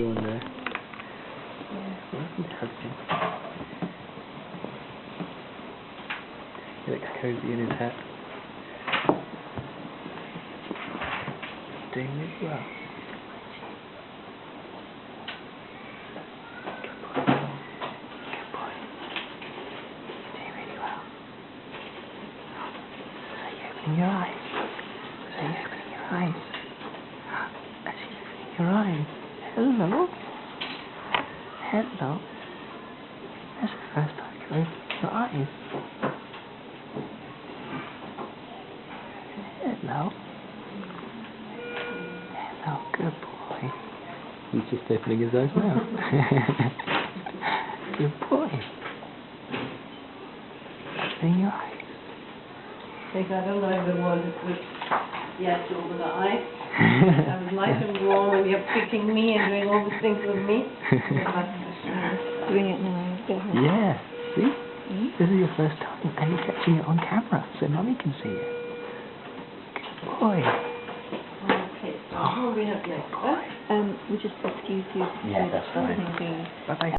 you on there. Interesting. He looks cozy in his hat. Doing really well. Good boy. Good boy. Doing really well. Are you opening your eyes? Are you opening your eyes? Are you opening your eyes? Hello? Hello? That's the first time you opened your eyes. Hello? Hello, good boy. He's just opening his eyes now. Good boy. Opening your eyes. I think I don't know if it was yet over the eye. I was nice and warm and you're picking me and doing all these things with me. Doing it now. Yeah, see? This is your first time and you're catching it on camera so Mummy can see it. Good boy. Okay, so what do we have next? Boy. We just excuse you. Yeah, that's fine. Bye-bye.